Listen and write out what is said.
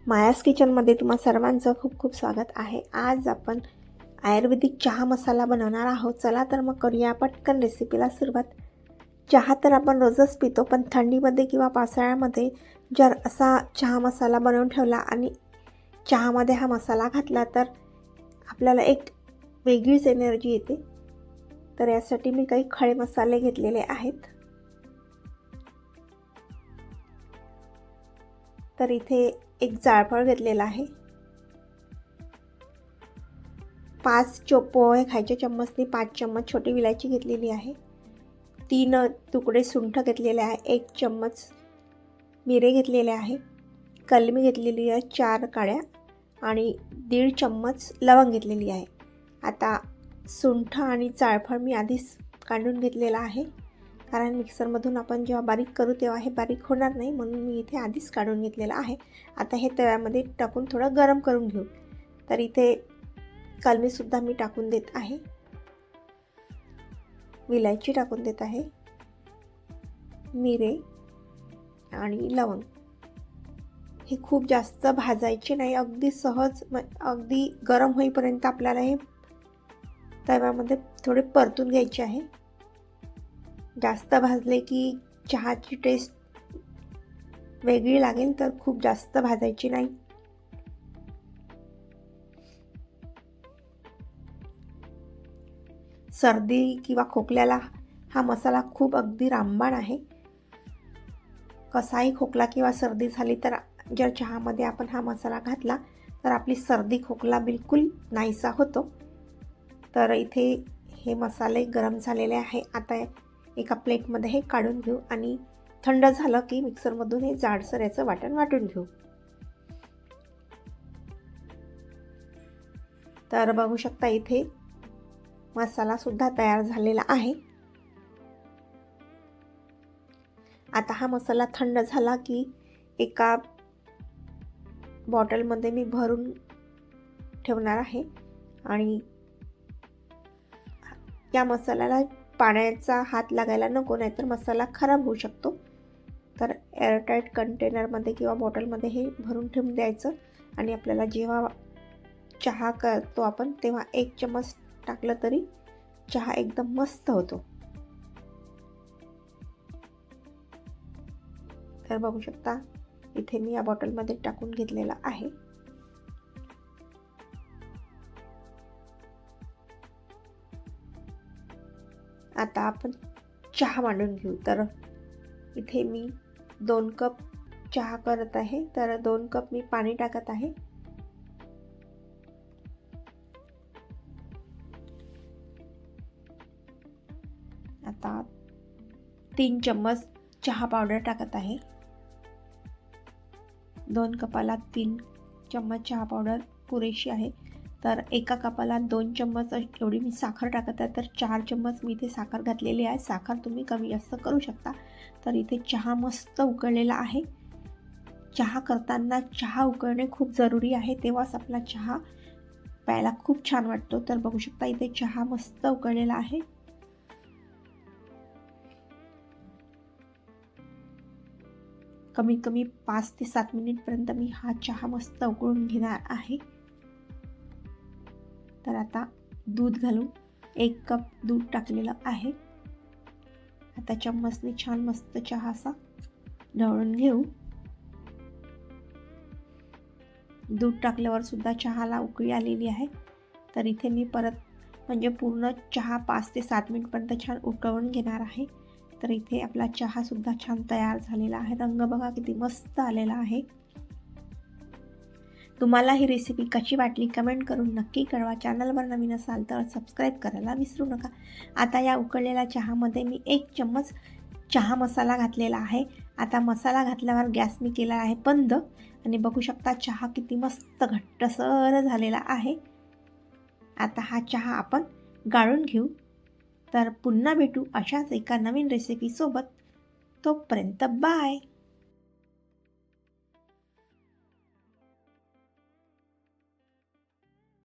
मायास किचनमध्ये तुम्हा सर्वांचं खूप खूप स्वागत आहे। आज आपण आयुर्वेदिक चहा मसाला बनवणार आहोत। चला तर मग करूया पटकन रेसिपीला सुरुवात। चहा तर आपण रोजच पितो, पण थंडीमध्ये किंवा पावसाळ्यामध्ये जर असा चहा मसाला बनवून ठेवला आणि चहामध्ये हा मसाला घातला तर आपल्याला एक वेगळीच एनर्जी येते। तर यासाठी मी काही खडे मसाले घेतलेले आहेत। तर इथे एक जायफळ घेतलेला आहे, 5 पोहे खायच्या चम्मचनी 5 चम्मच छोटी विलायची घेतलेली आहे, 3 तुकडे सुंठ घेतलेले आहे, 1 चम्मच मिरे घेतलेले आहे, कलमी घेतलेली आहे 4 काड्या आणि 1.5 चम्मच लवंग घेतलेली आहे। आता सुंठ आणि जायफळ मी आधीच काढून घेतलेला आहे, कारण मिक्सरमधून आपण जेव्हा बारीक करू तेव्हा हे बारीक होणार नाही, म्हणून मी इथे आधीच काढून घेतलेलं आहे। आता हे तव्यामध्ये टाकून थोडं गरम करून घेऊ। तर इथे कलमीसुद्धा मी टाकून देत आहे, विलायची टाकून देत आहे, मिरे आणि लवंग। हे खूप जास्त भाजायचे नाही, अगदी सहज अगदी गरम होईपर्यंत आपल्याला हे तव्यामध्ये थोडे परतून घ्यायचे आहे। जास्त भाजले की चहाची टेस्ट वेगळी लागेल, तर खूप जास्त भाजायची नाही। सर्दी किंवा खोकल्याला हा मसाला खूप अगदी रामबाण आहे। कसाही खोकला किंवा सर्दी झाली तर जर चहामध्ये आपण हा मसाला घातला तर आपली सर्दी खोकला बिलकुल नाहीसा होतो। तर इथे हे मसाले गरम झालेले आहे। आता एका प्लेटमध्ये हे काढून घेऊ आणि थंड झालं की मिक्सरमधून हे जाडसर याचं वाटण वाटून घेऊ। तर बघू शकता इथे मसाला सुद्धा तयार झालेला आहे। आता हा मसाला थंड झाला की एका बॉटलमध्ये मी भरून ठेवणार आहे आणि या मसाल्याला पाण्याचा हात लागायला नको, नाहीतर मसाला खराब होऊ शकतो। तर एअरटाईट कंटेनरमध्ये किंवा बॉटलमध्ये हे भरून ठेवून द्यायचं आणि आपल्याला जेव्हा चहा करतो आपण तेव्हा 1 चम्मच टाकलं तरी चहा एकदम मस्त होतो। तर बघू शकता इथे मी या बॉटलमध्ये टाकून घेतलेला आहे। आता आपण चहा मांडून घेऊ। तर इथे मी 2 कप चहा करत आहे, तर 2 कप मी पाणी टाकत आहे। आता 3 चम्मच चहा पावडर टाकत आहे। 2 कपाला 3 चम्मच चहा पावडर पुरेशी आहे। तर एका कपाला 2 चम्मच एवढी मी साखर टाकत आहे, तर 4 चम्मच मी इथे साखर घातलेली आहे। साखर तुम्ही कमी जास्त करू शकता। तर इथे चहा मस्त उकळलेला आहे। चहा करताना चहा उकळणे खूप जरुरी आहे, तेव्हाच आपला चहा प्यायला खूप छान वाटतो। तर बघू शकता इथे चहा मस्त उकळलेला आहे। कमीत कमी 5 ते 7 मिनिटपर्यंत मी हा चहा मस्त उकळून घेणार आहे। तर आता दूध घालून 1 कप दूध टाकलेलं आहे। आता चम्मचने छान मस्त चहा असा ढवळून घेऊ। दूध टाकल्यावर सुद्धा चहाला उकळी आलेली आहे। तर इथे मी परत म्हणजे पूर्ण चहा 5 ते 7 मिनिटपर्यंत छान उकळवून घेणार आहे। तर इथे आपला चहा सुद्धा छान तयार झालेला आहे। रंग बघा किती मस्त आलेला आहे। तुम्हाला ही रेसिपी कशी वाटली कमेंट करून नक्की कळवा। चॅनलवर नवीन असाल तर सबस्क्राईब करायला विसरू नका। आता या उकळलेल्या चहामध्ये मी 1 चम्मच चहा मसाला घातलेला आहे। आता मसाला घातल्यावर गॅस मी केला आहे बंद आणि बघू शकता चहा किती मस्त घट्टसर झालेला आहे। आता हा चहा आपण गाळून घेऊ। तर पुन्हा भेटू अशाच एका नवीन रेसिपी सोबत। तोपर्यंत बाय।